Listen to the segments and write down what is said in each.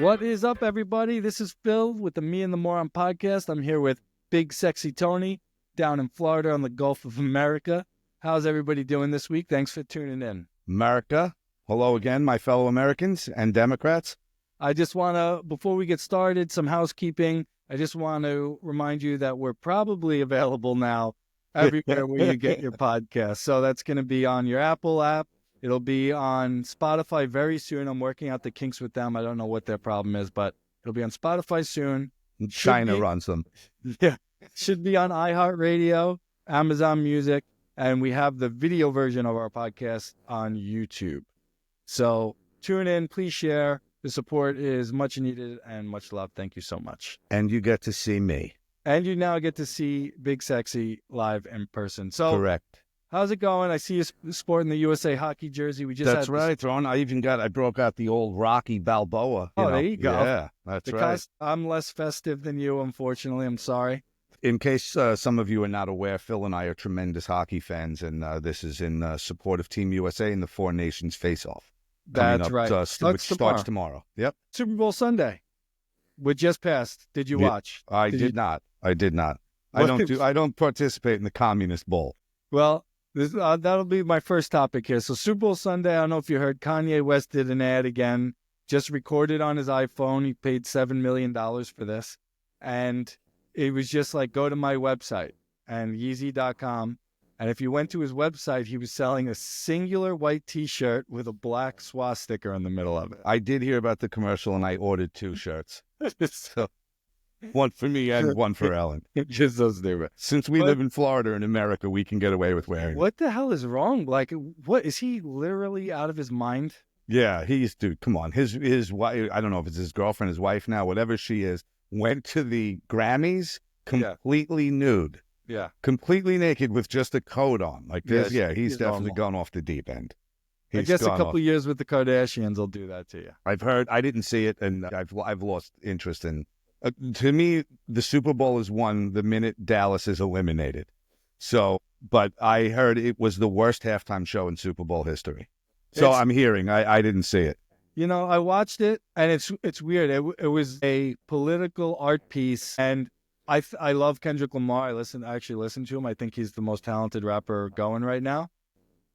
What is up, everybody? This is Phil with the Me and the Moron podcast. I'm here with Big Sexy Tony down in Florida on the Gulf of America. How's everybody doing this week? Thanks for tuning in. America, hello again, my fellow Americans and Democrats. I just want to, before we get started, some housekeeping. I just want to remind you that we're probably available now everywhere where you get your podcast. So that's going to be on your Apple app. It'll be on Spotify very soon. I'm working out the kinks with them. I don't know what their problem is, but it'll be on Spotify soon. China runs them. Yeah. Should be on iHeartRadio, Amazon Music, and we have the video version of our podcast on YouTube. So tune in, please share. The support is much needed and much love. Thank you so much. And you get to see me. And you now get to see Big Sexy live in person. So correct. How's it going? I see you sporting the USA hockey jersey. We just That's right, Ron. I broke out the old Rocky Balboa. There you go. Yeah, that's right. I'm less festive than you, unfortunately. I'm sorry. In case some of you are not aware, Phil and I are tremendous hockey fans, and this is in support of Team USA in the Four Nations face-off. That's right. Which starts tomorrow. Yep. Super Bowl Sunday, which just passed. Did you watch? I did not. I don't participate in the Communist Bowl. Well, that'll be my first topic here. So Super Bowl Sunday, I don't know if you heard, Kanye West did an ad again, just recorded on his iPhone. He paid $7 million for this. And it was just like, go to my website and Yeezy.com. And if you went to his website, he was selling a singular white T-shirt with a black swastika in the middle of it. I did hear about the commercial, and I ordered 2 shirts. So, one for me and one for Ellen. Just those stupid. Since we live in Florida in America, we can get away with wearing it. What the hell is wrong? Like, what is he literally out of his mind? Yeah, dude, come on. His wife, I don't know if it's his girlfriend, his wife now, whatever she is, went to the Grammys completely nude. Yeah. Completely naked with just a coat on. Like this. Yes, he's definitely gone off the deep end. I guess a couple of years with the Kardashians will do that to you. I've heard, I didn't see it, and I've lost interest in. To me, the Super Bowl is won the minute Dallas is eliminated. So, but I heard it was the worst halftime show in Super Bowl history. So I'm hearing, I didn't see it. You know, I watched it, and it's weird. It was a political art piece, and I love Kendrick Lamar. I actually listen to him. I think he's the most talented rapper going right now.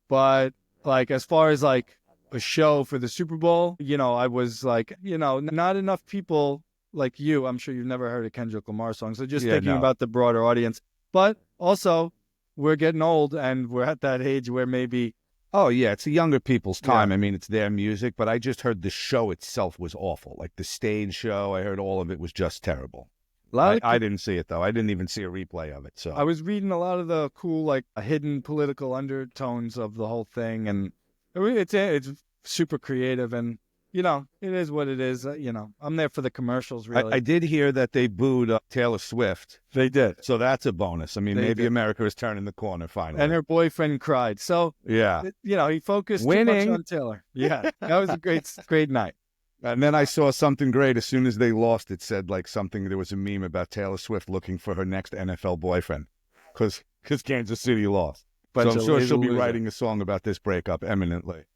But like, as far as like a show for the Super Bowl, I was like, not enough people like you. I'm sure you've never heard a Kendrick Lamar song. So just thinking about the broader audience. But also, we're getting old, and we're at that age where maybe. Oh, yeah, it's the younger people's time. Yeah. I mean, it's their music, but I just heard the show itself was awful. Like the stage show, I heard all of it was just terrible. I didn't see it, though. I didn't even see a replay of it. So I was reading a lot of the cool, like, hidden political undertones of the whole thing, and it's super creative, and, it is what it is. I'm there for the commercials, really. I did hear that they booed Taylor Swift. They did. So that's a bonus. I mean, maybe America is turning the corner finally. And her boyfriend cried. So, yeah, he focused too much on Taylor. Yeah, that was a great night. And then I saw something great. As soon as they lost, it said like something, there was a meme about Taylor Swift looking for her next NFL boyfriend because Kansas City lost. So I'm sure she'll be writing a song about this breakup eminently.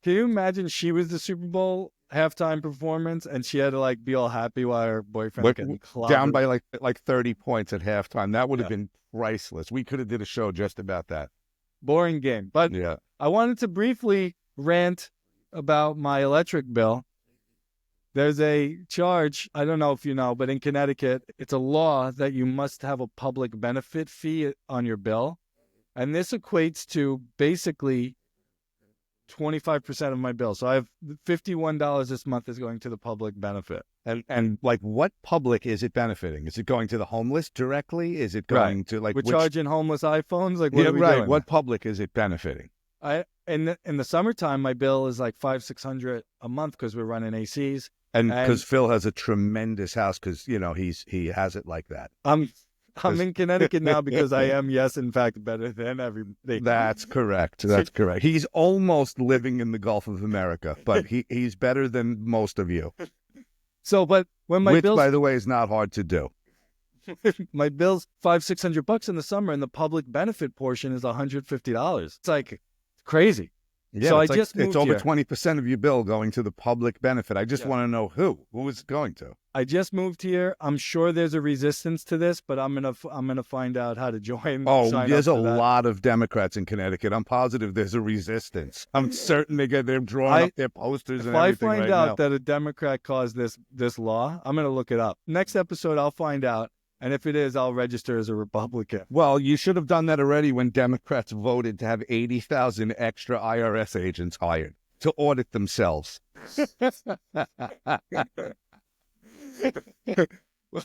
Can you imagine she was the Super Bowl halftime performance and she had to like be all happy while her boyfriend getting clobbered? Down by like 30 points at halftime. That would have been priceless. We could have did a show just about that. Boring game. But I wanted to briefly rant about my electric bill. There's a charge, I don't know if you know, but in Connecticut, it's a law that you must have a public benefit fee on your bill. And this equates to basically 25% of my bill. So I have $51 this month is going to the public benefit. And like, what public is it benefiting? Is it going to the homeless directly? Is it going to like... We're charging homeless iPhones? Like, what are we doing? What public is it benefiting? In the summertime, my bill is like $500-600 a month because we're running ACs. And because Phil has a tremendous house, because he has it like that. I'm in Connecticut now because I am, yes, in fact, better than everybody. That's correct. That's correct. He's almost living in the Gulf of America, but he's better than most of you. So, but when my bills, by the way, is not hard to do. My bill's $500-600 in the summer, and the public benefit portion is $150. It's like crazy. Yeah, So I it's like just it's moved over here. 20% of your bill going to the public benefit. I just Yeah. want to know who is it going to? I just moved here. I'm sure there's a resistance to this, but I'm gonna find out how to join. Oh, Sign up there's a for that. lot of Democrats in Connecticut. I'm positive there's a resistance. I'm certain they're drawing I up their posters If and I everything find right out now. that a Democrat caused this law, I'm gonna look it up. Next episode, I'll find out, and if it is, I'll register as a Republican. Well, you should have done that already when Democrats voted to have 80,000 extra IRS agents hired to audit themselves.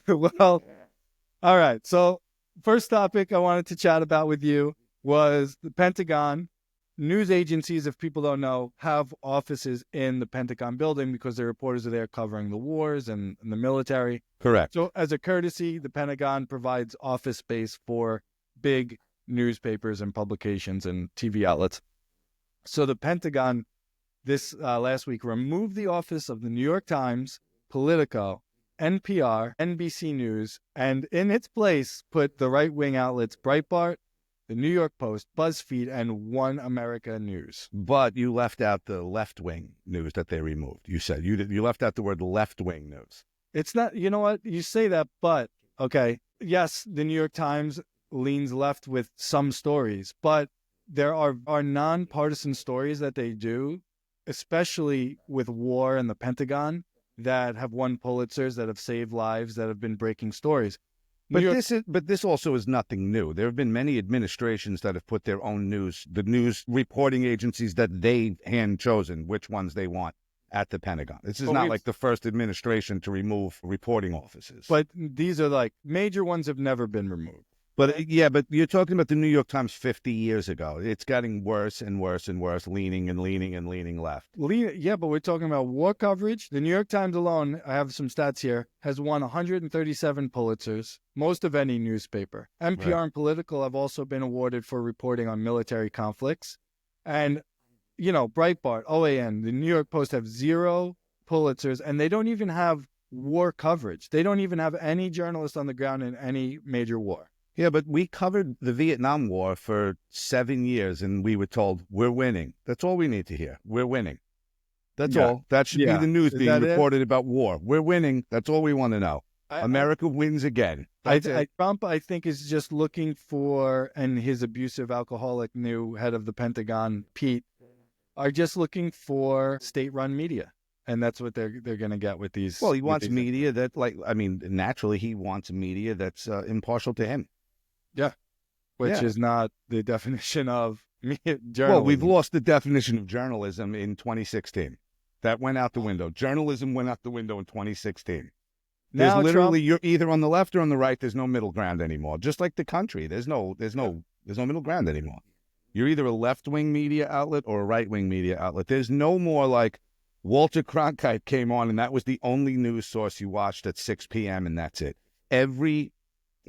Well, all right. So, first topic I wanted to chat about with you was the Pentagon. News agencies, if people don't know, have offices in the Pentagon building because their reporters are there covering the wars and the military. Correct. So, as a courtesy, the Pentagon provides office space for big newspapers and publications and TV outlets. So, the Pentagon this last week removed the office of the New York Times, Politico, NPR, NBC News, and in its place put the right-wing outlets Breitbart, the New York Post, BuzzFeed, and One America News. But you left out the left-wing news that they removed. You said you left out the word left-wing news. It's not, you know what? You say that, but okay. Yes, the New York Times leans left with some stories, but there are nonpartisan stories that they do, especially with war and the Pentagon, that have won Pulitzers, that have saved lives, that have been breaking stories. But this also is nothing new. There have been many administrations that have put their own the news reporting agencies that they hand chosen, which ones they want at the Pentagon. This is not like the first administration to remove reporting offices. But these are like major ones have never been removed. But yeah, but you're talking about the New York Times 50 years ago. It's getting worse and worse and worse, leaning left. Yeah, but we're talking about war coverage. The New York Times alone, I have some stats here, has won 137 Pulitzers, most of any newspaper. NPR and Political have also been awarded for reporting on military conflicts. And, Breitbart, OAN, the New York Post have 0 Pulitzers, and they don't even have war coverage. They don't even have any journalists on the ground in any major war. Yeah, but we covered the Vietnam War for 7 years, and we were told we're winning. That's all we need to hear. We're winning. That's all. That should be the news being reported about war. We're winning. That's all we want to know. America wins again. Trump, I think, is just looking for, and his abusive alcoholic new head of the Pentagon, Pete, are just looking for state-run media. And that's what they're going to get with these. Well, he wants media that, naturally he wants media that's impartial to him. Yeah, which is not the definition of journalism. Well, we've lost the definition of journalism in 2016. That went out the window. Journalism went out the window in 2016. There's literally you're either on the left or on the right. There's no middle ground anymore. Just like the country, there's no middle ground anymore. You're either a left-wing media outlet or a right-wing media outlet. There's no more like Walter Cronkite came on and that was the only news source you watched at 6 p.m. and that's it.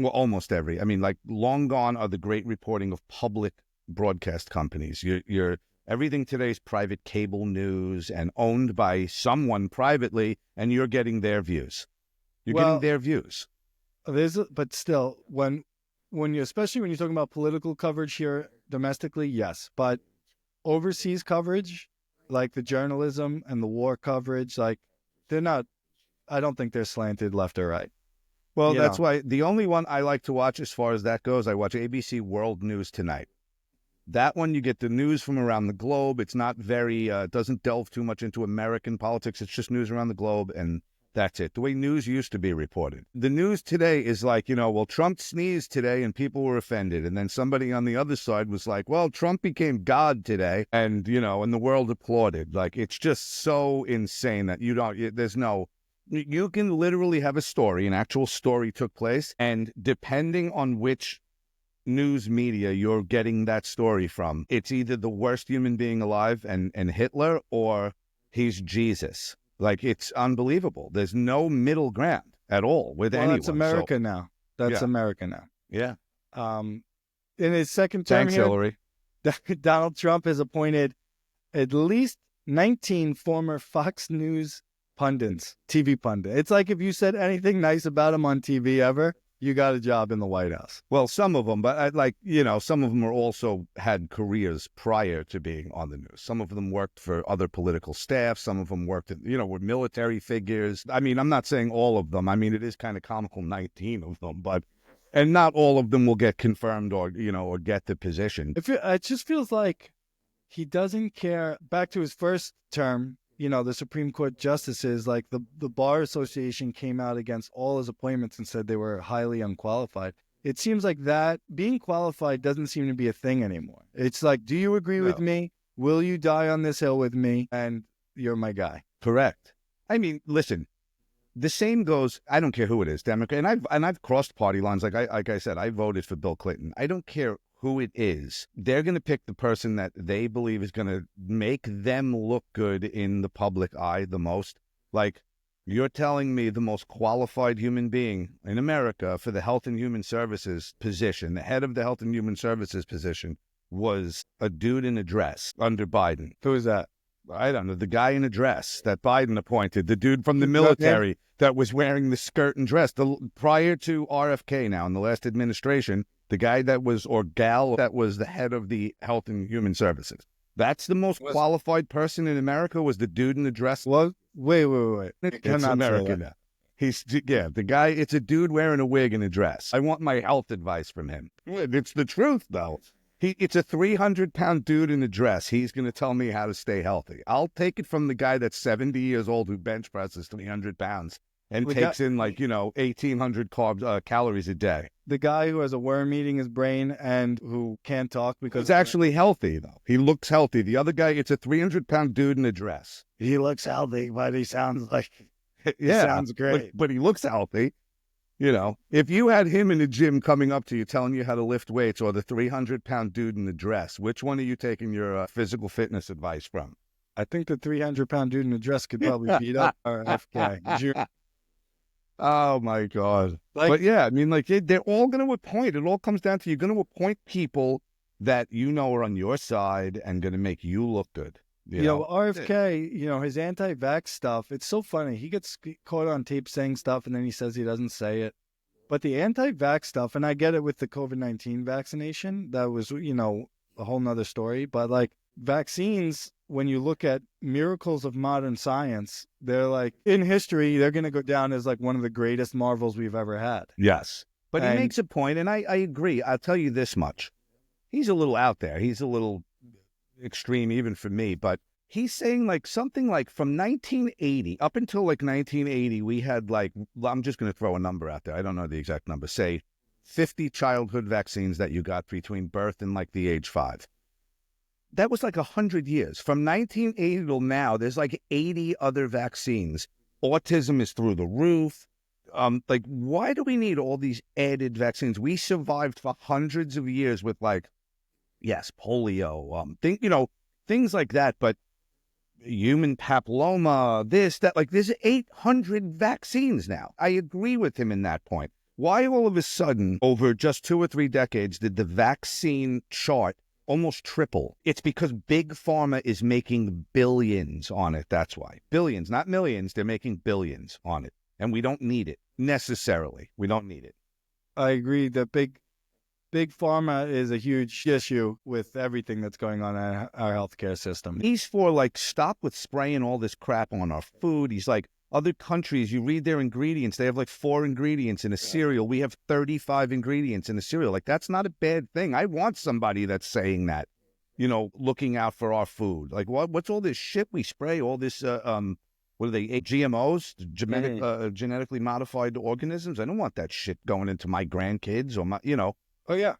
Almost every. Long gone are the great reporting of public broadcast companies. You're everything today's private cable news and owned by someone privately, and you're getting their views. You're getting their views. But still, especially when you're talking about political coverage here domestically, yes. But overseas coverage, like the journalism and the war coverage, they're not. I don't think they're slanted left or right. Well, that's why the only one I like to watch as far as that goes, I watch ABC World News Tonight. That one, you get the news from around the globe. It's not very, doesn't delve too much into American politics. It's just news around the globe, and that's it. The way news used to be reported. The news today is like, Trump sneezed today and people were offended. And then somebody on the other side was like, well, Trump became God today. And, and the world applauded. It's just so insane that you can literally have a story, an actual story took place, and depending on which news media you're getting that story from, it's either the worst human being alive and Hitler, or he's Jesus. It's unbelievable. There's no middle ground at all with anyone. That's America now. That's America now. Yeah. In his second term Thanks, Hillary. Donald Trump has appointed at least 19 former Fox News pundits, TV pundits. It's like if you said anything nice about him on TV ever, you got a job in the White House. Well, some of them, but some of them are also had careers prior to being on the news. Some of them worked for other political staff. Some of them worked, were military figures. I mean, I'm not saying all of them. I mean, it is kind of comical, 19 of them, and not all of them will get confirmed or get the position. It just feels like he doesn't care. Back to his first term, the Supreme Court justices, like the Bar Association came out against all his appointments and said they were highly unqualified. It seems like that being qualified doesn't seem to be a thing anymore. It's like, do you agree with me? Will you die on this hill with me? And you're my guy. Correct. I mean, listen, the same goes, I don't care who it is, Democrat, and I've crossed party lines. Like I said, I voted for Bill Clinton. I don't care who it is. They're going to pick the person that they believe is going to make them look good in the public eye the most. Like, you're telling me the most qualified human being in America for the Health and Human Services position, the head of the Health and Human Services position, was a dude in a dress under Biden. Who is that? I don't know, the guy in a dress that Biden appointed, the dude from the military that was wearing the skirt and dress. Prior to RFK now, in the last administration, the guy that was, or gal that was the head of the Health and Human Services. That's the most qualified person in America, was the dude in the dress. Well, wait. It's America now. The guy, it's a dude wearing a wig and a dress. I want my health advice from him. It's the truth, though. It's a 300-pound dude in a dress. He's going to tell me how to stay healthy. I'll take it from the guy that's 70 years old who bench presses 300 pounds and takes in 1,800 calories a day. The guy who has a worm eating his brain and who can't talk because... He's actually healthy, though. He looks healthy. The other guy, it's a 300-pound dude in a dress. He looks healthy, but he sounds like... sounds great. But he looks healthy. If you had him in the gym coming up to you telling you how to lift weights, or the 300-pound dude in the dress, which one are you taking your physical fitness advice from? I think the 300-pound dude in the dress could probably beat up RFK. Oh, my God. But yeah, I mean, they're all going to appoint. It all comes down to, you're going to appoint people that are on your side and going to make you look good. RFK, his anti-vax stuff, it's so funny. He gets caught on tape saying stuff and then he says he doesn't say it. But the anti-vax stuff, and I get it with the COVID-19 vaccination, that was, a whole nother story. But vaccines, when you look at miracles of modern science, they're in history, they're going to go down as one of the greatest marvels we've ever had. Yes. But he makes a point, and I agree. I'll tell you this much. He's a little out there. He's a little extreme even for me, but he's saying something from 1980 up until 1980, we had I'm just going to throw a number out there. I don't know the exact number. Say 50 childhood vaccines that you got between birth and the age 5. That was 100 years. From 1980 till now, there's 80 other vaccines. Autism is through the roof. Why do we need all these added vaccines? We survived for hundreds of years with yes, polio, things like that, but human papilloma, this, that, there's 800 vaccines now. I agree with him in that point. Why all of a sudden, over just 2 or 3 decades, did the vaccine chart almost triple? It's because Big Pharma is making billions on it. That's why. Billions, not millions. They're making billions on it. And we don't need it, necessarily. We don't need it. I agree that Big Pharma is a huge issue with everything that's going on in our healthcare system. He's for stop with spraying all this crap on our food. He's other countries, you read their ingredients, they have 4 ingredients in a cereal. We have 35 ingredients in a cereal. That's not a bad thing. I want somebody that's saying that, looking out for our food. What's all this shit we spray? All this, what are they, GMOs, genetically modified organisms? I don't want that shit going into my grandkids or my, Oh, yeah.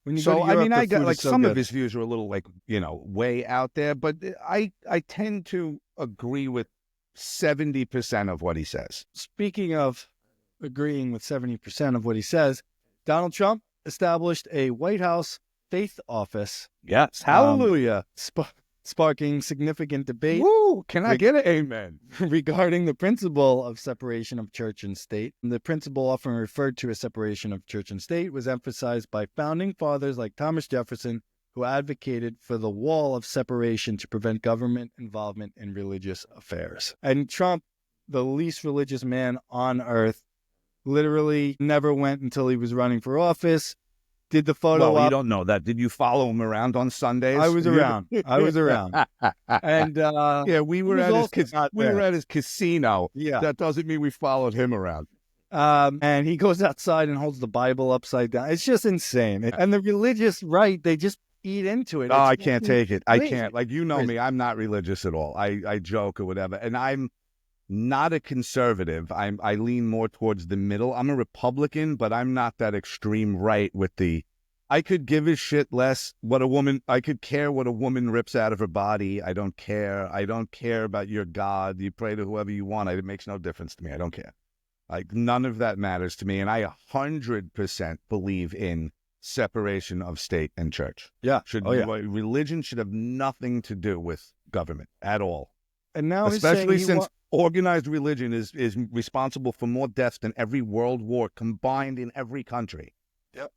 I got some of his views are a little way out there, but I tend to agree with 70% of what he says. Speaking of agreeing with 70% of what he says, Donald Trump established a White House faith office. Yes. Hallelujah. Sparking significant debate. Woo! Can I get an amen? Regarding the principle of separation of church and state. The principle, often referred to as separation of church and state, was emphasized by founding fathers like Thomas Jefferson, who advocated for the wall of separation to prevent government involvement in religious affairs. And Trump, the least religious man on earth, literally never went until he was running for office. Did the photo Well, you op. don't know that. Did you follow him around on Sundays? I was around. I was around. And yeah, we he were was at his also not we were there. at his casino. Yeah. That doesn't mean we followed him around. And he goes outside and holds the Bible upside down. It's just insane. And the religious right, they just eat into it. Oh, It's I can't take it. I can't. Like, you know Crazy. me, I'm not religious at all. I joke or whatever. And I'm not a conservative. I lean more towards the middle. I'm a Republican, but I'm not that extreme right with the, I could give a shit less what a woman, I could care what a woman rips out of her body. I don't care. I don't care about your God. You pray to whoever you want. It makes no difference to me. I don't care. Like, none of that matters to me. And I 100% believe in separation of state and church. Yeah. Religion should have nothing to do with government at all. And now Especially since organized religion is responsible for more deaths than every world war combined in every country. Yep.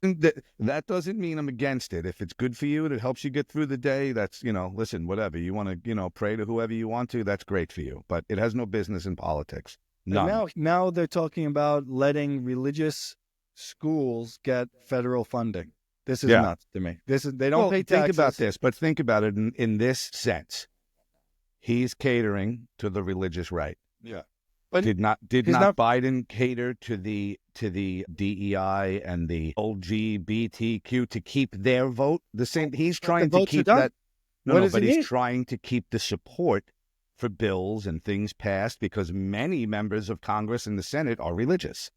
That doesn't mean I'm against it. If it's good for you and it helps you get through the day, that's, listen, whatever. You want to, pray to whoever you want to, that's great for you. But it has no business in politics. None. Now they're talking about letting religious schools get federal funding. This is nuts to me. They don't pay taxes. Think about this, but think about it in this sense. He's catering to the religious right. Yeah. But did not Biden cater to the DEI and the LGBTQ to keep their vote the same? He's trying to keep that. But he's trying to keep the support for bills and things passed because many members of Congress and the Senate are religious.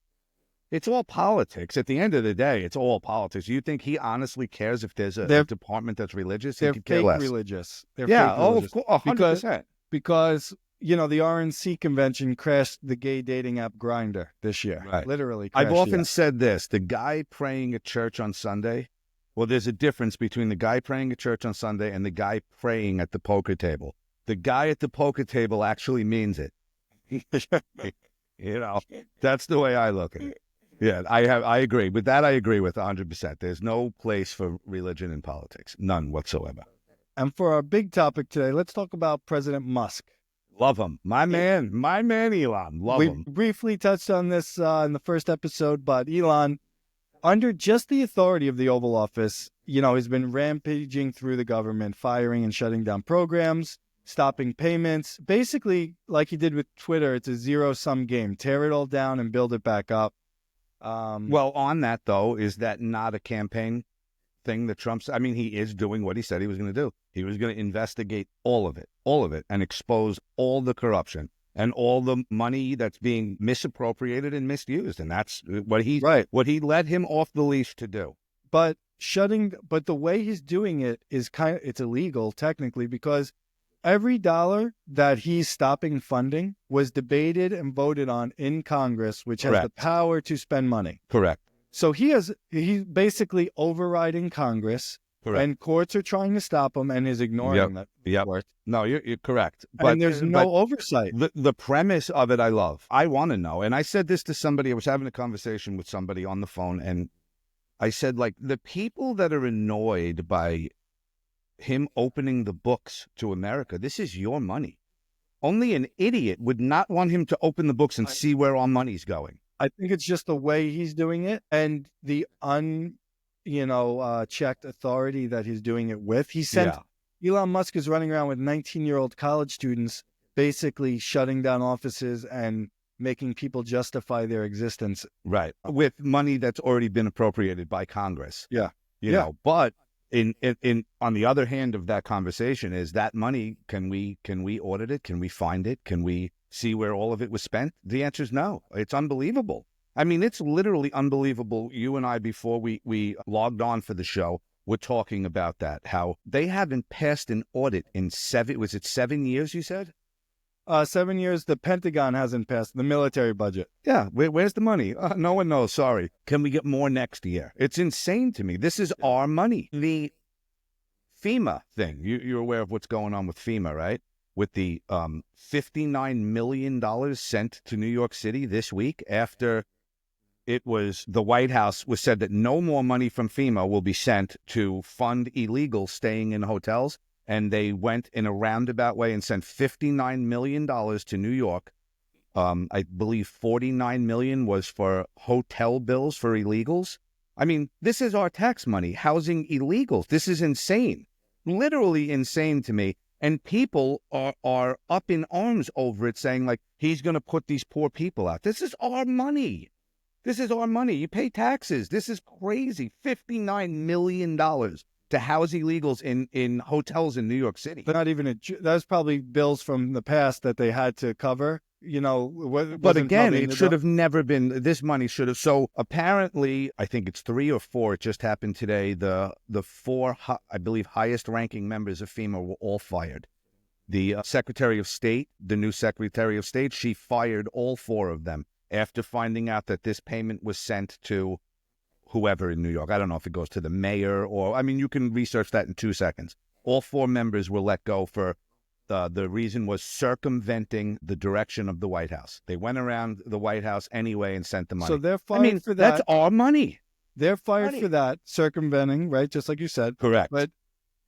It's all politics. At the end of the day, it's all politics. You think he honestly cares if there's a department that's religious? They're fake religious. They're fake religious. Of course, 100%. Because the RNC convention crashed the gay dating app Grindr this year. Right. Literally. I've often said this: the guy praying at church on Sunday. Well, there's a difference between the guy praying at church on Sunday and the guy praying at the poker table. The guy at the poker table actually means it. That's the way I look at it. Yeah, I agree. With that, I agree with 100%. There's no place for religion in politics. None whatsoever. And for our big topic today, let's talk about President Musk. Love him. My man, Elon. Love him. We briefly touched on this in the first episode, but Elon, under just the authority of the Oval Office, he's been rampaging through the government, firing and shutting down programs, stopping payments. Basically, like he did with Twitter, it's a zero-sum game. Tear it all down and build it back up. Well, on that, though, is that not a campaign thing that Trump's? I mean, he is doing what he said he was going to do. He was going to investigate all of it, and expose all the corruption and all the money that's being misappropriated and misused. And that's what what he let him off the leash to do. But the way he's doing it is it's illegal technically, because every dollar that he's stopping funding was debated and voted on in Congress, which has the power to spend money. Correct. So he's basically overriding Congress. Correct. And courts are trying to stop him, and is ignoring that. Yep. No, you're correct. And there's no oversight. The premise of it I love. I want to know. And I said this to somebody. I was having a conversation with somebody on the phone, and I said, like, the people that are annoyed by him opening the books to America, this is your money. Only an idiot would not want him to open the books and see where our money's going. I think it's just the way he's doing it and the checked authority that he's doing it with. He sent Elon Musk is running around with 19-year-old college students, basically shutting down offices and making people justify their existence. Right. With money that's already been appropriated by Congress. Yeah. You know, but in on the other hand of that conversation is that money, can we audit it? Can we find it? Can we see where all of it was spent? The answer is no. It's unbelievable. I mean, it's literally unbelievable. You and I, before we logged on for the show, were talking about that, how they haven't passed an audit in 7 years, you said? 7 years. The Pentagon hasn't passed the military budget. Yeah. Where's the money? No one knows. Sorry. Can we get more next year? It's insane to me. This is our money. The FEMA thing, you're aware of what's going on with FEMA, right? With the $59 million sent to New York City this week after the White House was said that no more money from FEMA will be sent to fund illegals staying in hotels. And they went in a roundabout way and sent $59 million to New York I believe 49 million was for hotel bills for illegals. I mean, this is our tax money housing illegals. This is insane, literally insane to me. And people are up in arms over it, saying like he's going to put these poor people out. This is our money. This is our money. You pay taxes. This is crazy. $59 million to house illegals in hotels in New York City. But not even that's probably bills from the past that they had to cover. You know, but again, it should have never been. This money should have. So apparently, I think it's 3 or 4. It just happened today. The 4, I believe, highest ranking members of FEMA were all fired. The Secretary of State, the new Secretary of State, she fired all 4 of them after finding out that this payment was sent to whoever in New York. I don't know if it goes to the mayor or, I mean, you can research that in 2 seconds. All 4 members were let go for the reason was circumventing the direction of the White House. They went around the White House anyway and sent the money. So they're fired for that. That's our money. They're fired for that, circumventing, right? Just like you said. Correct. But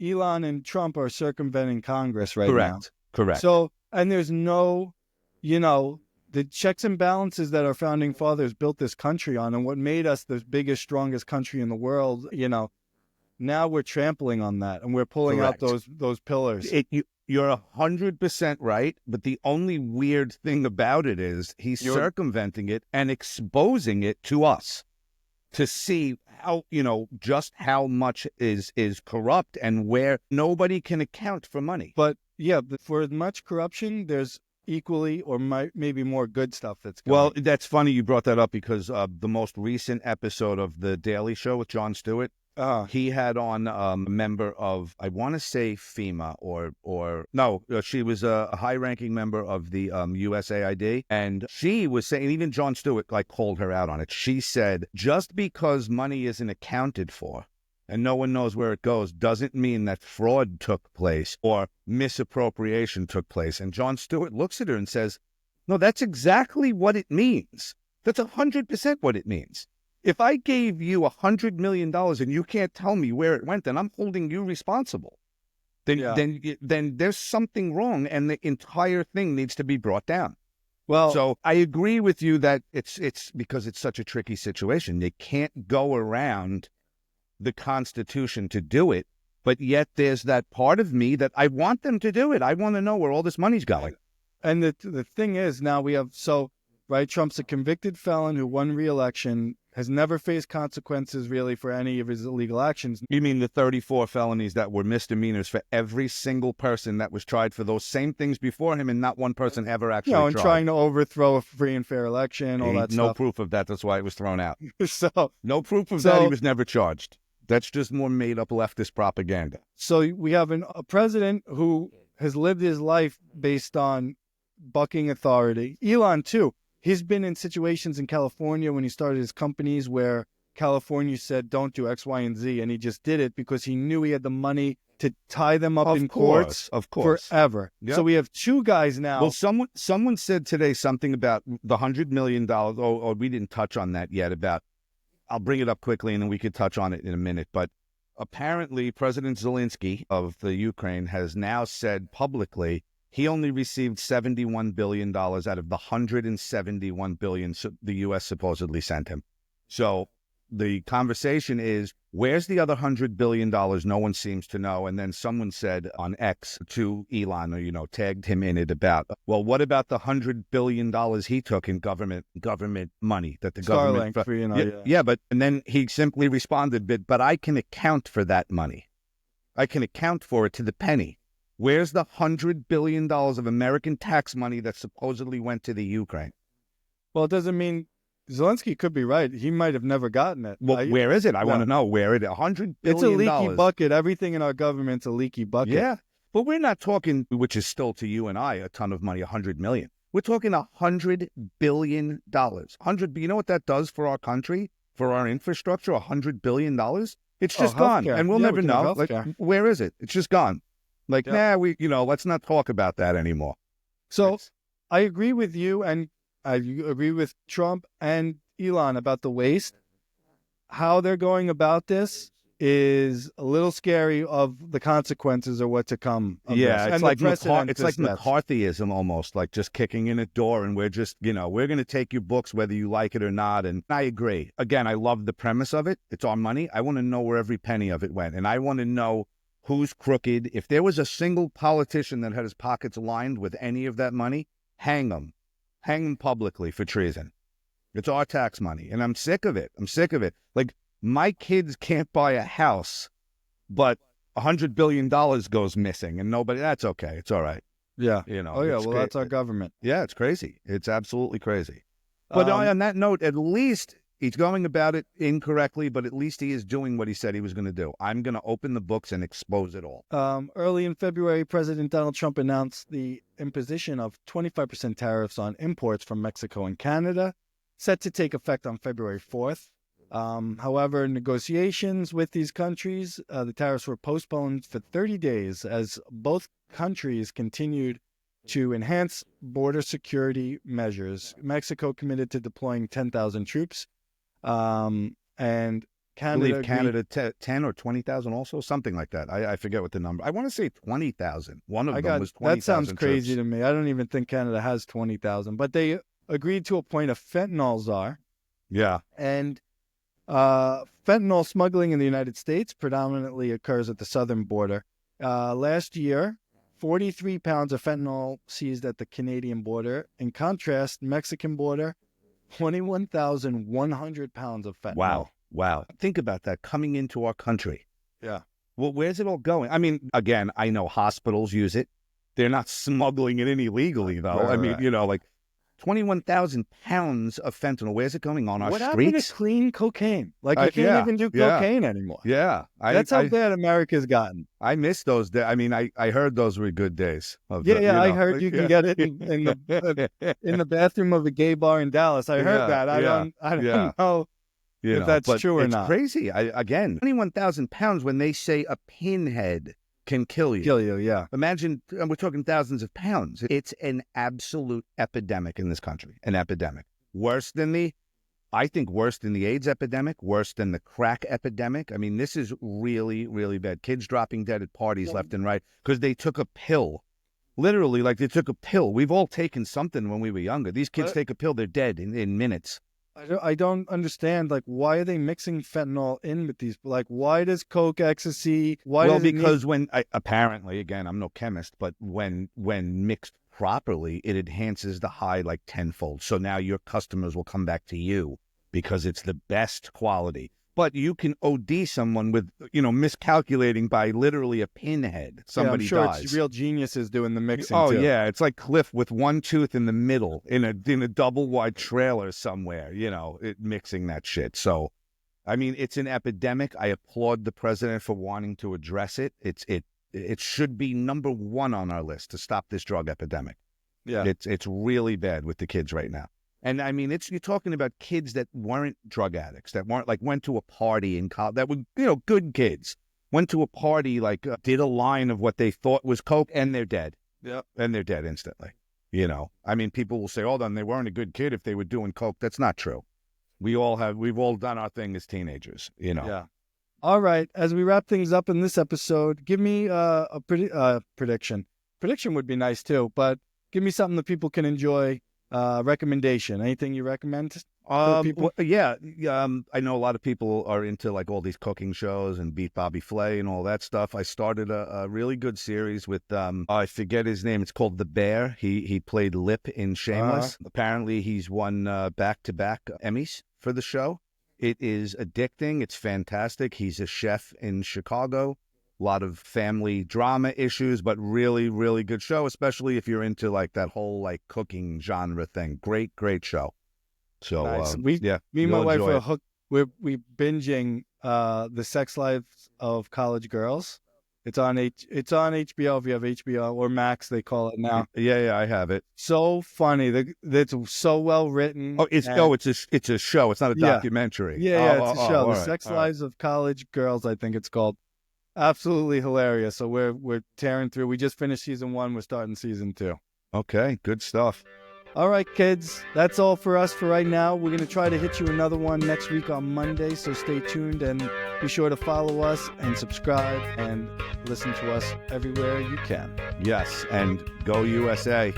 Elon and Trump are circumventing Congress right now. Correct. So, and there's no, the checks and balances that our founding fathers built this country on and what made us the biggest, strongest country in the world, now we're trampling on that and we're pulling out those pillars. You're 100% right, but the only weird thing about it is he's circumventing it and exposing it to us to see how, just how much is corrupt and where nobody can account for money. But yeah, for as much corruption, there's equally or maybe more good stuff that's going. Well, that's funny you brought that up because the most recent episode of The Daily Show with Jon Stewart, he had on a member of, I want to say FEMA she was a high-ranking member of the USAID, and she was saying, even Jon Stewart called her out on it. She said, just because money isn't accounted for and no one knows where it goes doesn't mean that fraud took place or misappropriation took place. And Jon Stewart looks at her and says, no, that's exactly what it means. That's 100% what it means. If I gave you $100 million and you can't tell me where it went, then I'm holding you responsible. Then there's something wrong, and the entire thing needs to be brought down. Well, so I agree with you that it's because it's such a tricky situation. They can't go around the Constitution to do it, but yet there's that part of me that I want them to do it. I want to know where all this money's going. And the thing is, now we have Trump's a convicted felon who won re-election, has never faced consequences really for any of his illegal actions. You mean the 34 felonies that were misdemeanors for every single person that was tried for those same things before him, and not one person ever actually tried? And trying to overthrow a free and fair election, all that stuff. No proof of that. That's why it was thrown out. So no proof of that. He was never charged. That's just more made-up leftist propaganda. So we have a president who has lived his life based on bucking authority. Elon, too. He's been in situations in California when he started his companies where California said, don't do X, Y, and Z. And he just did it because he knew he had the money to tie them up in courts forever. Yep. So we have 2 guys now. Well, someone said today something about the $100 million, or we didn't touch on that yet, about, I'll bring it up quickly and then we could touch on it in a minute. But apparently President Zelensky of the Ukraine has now said publicly he only received $71 billion out of the $171 billion the U.S. supposedly sent him. So the conversation is, where's the other $100 billion? No one seems to know. And then someone said on X to Elon, or, tagged him in it about, well, what about the $100 billion he took in government money that the government... But and then he simply responded, but I can account for that money. I can account for it to the penny. Where's the $100 billion of American tax money that supposedly went to the Ukraine? Well, it doesn't mean Zelensky could be right. He might have never gotten it. Well, where is it? I want to know where it is. $100 billion. It's a leaky bucket. Everything in our government's a leaky bucket. Yeah, but we're not talking, which is still to you and I, a ton of money, $100 million. We're talking $100 billion. You know what that does for our country, for our infrastructure? $100 billion. It's just gone, and we'll never know. Where is it? It's just gone. Let's not talk about that anymore. So I agree with you, and I agree with Trump and Elon about the waste, how they're going about this. is a little scary of the consequences or what to come. Of Yeah, this. it's And like the precedent it's to like steps. McCarthyism almost, like just kicking in a door, and we're just, we're going to take your books whether you like it or not. And I agree. Again, I love the premise of it. It's our money. I want to know where every penny of it went, and I want to know who's crooked. If there was a single politician that had his pockets lined with any of that money, hang him publicly for treason. It's our tax money, and I'm sick of it. I'm sick of it. Like, my kids can't buy a house, but $100 billion goes missing, and nobody. That's okay. It's all right. Yeah. Oh yeah. It's Well, that's our government. Yeah, it's crazy. It's absolutely crazy. But on that note, at least he's going about it incorrectly, but at least he is doing what he said he was going to do. I'm going to open the books and expose it all. Early in February, President Donald Trump announced the imposition of 25% tariffs on imports from Mexico and Canada, set to take effect on February 4th. However, negotiations with these countries, the tariffs were postponed for 30 days as both countries continued to enhance border security measures. Mexico committed to deploying 10,000 troops, and I Canada believe Canada 10 or 20,000 also, something like that. I forget what the number. I want to say 20,000. One of them was 20,000. That sounds crazy troops. to me. I don't even think Canada has 20,000, but they agreed to appoint a fentanyl czar. Yeah. And fentanyl smuggling in the United States predominantly occurs at the southern border. Last year, 43 pounds of fentanyl seized at the Canadian border. In contrast, Mexican border, 21,100 pounds of fentanyl. Wow. Think about that coming into our country. Yeah. Well, where's it all going? I mean, again, I know hospitals use it. They're not smuggling it in illegally, though. Right, I mean, right. like 21,000 pounds of fentanyl. Where's it going? On our What happened streets? to clean cocaine? Like, you can't Yeah, even do yeah. cocaine anymore. Yeah. That's how bad America's gotten. I miss those days. I mean, I heard those were good days. I heard you can get it in the bathroom of a gay bar in Dallas. I heard that. I don't know if that's true or not. It's crazy. Again, 21,000 pounds when they say a pinhead can kill you. Kill you, yeah. Imagine, we're talking thousands of pounds. It's an absolute epidemic in this country. An epidemic. I think worse than the AIDS epidemic, worse than the crack epidemic. I mean, this is really, really bad. Kids dropping dead at parties left and right because they took a pill. Literally, like they took a pill. We've all taken something when we were younger. These kids take a pill, they're dead in minutes. I don't understand, like, why are they mixing fentanyl in with these? Like, why does coke, ecstasy? Because apparently, again, I'm no chemist, but when mixed properly, it enhances the high like tenfold. So now your customers will come back to you because it's the best quality. But you can OD someone with, miscalculating by literally a pinhead. Somebody I'm sure dies. It's real geniuses doing the mixing. Oh, too. yeah. It's like Cliff with one tooth in the middle in a double wide trailer somewhere, mixing that shit. So, I mean, it's an epidemic. I applaud the president for wanting to address it. It should be number one on our list to stop this drug epidemic. Yeah. It's really bad with the kids right now. And I mean, you're talking about kids that weren't drug addicts, that weren't went to a party in college, that were, good kids, went to a party, did a line of what they thought was coke, and they're dead. Yeah. And they're dead instantly. I mean, people will say, oh, then they weren't a good kid if they were doing coke. That's not true. We've all done our thing as teenagers, Yeah. All right. As we wrap things up in this episode, give me a prediction. Prediction would be nice too, but give me something that people can enjoy. Recommendation. Anything you recommend for people? I know a lot of people are into all these cooking shows and Beat Bobby Flay and all that stuff. I started a really good series with I forget his name. It's called The Bear. He played Lip in Shameless. Apparently he's won back-to-back Emmys for the show. It is addicting. It's fantastic. He's a chef in Chicago. A lot of family drama issues, but really, really good show, especially if you're into that whole cooking genre thing. Great show. So nice. Me and my wife are hooked. We binging The Sex Lives of College Girls. It's on HBO if you have HBO, or Max they call it now. Yeah, I have it. So funny. It's so well written. Oh, it's a show. It's not a documentary. Yeah, it's a show. The right, Sex Lives of College Girls, I think it's called. Absolutely hilarious. So we're tearing through. We just finished season 1. We're starting season 2. Okay, good stuff. All right, kids, that's all for us for right now. We're going to try to hit you another one next week on Monday, so stay tuned and be sure to follow us and subscribe and listen to us everywhere you can. Yes, and go USA.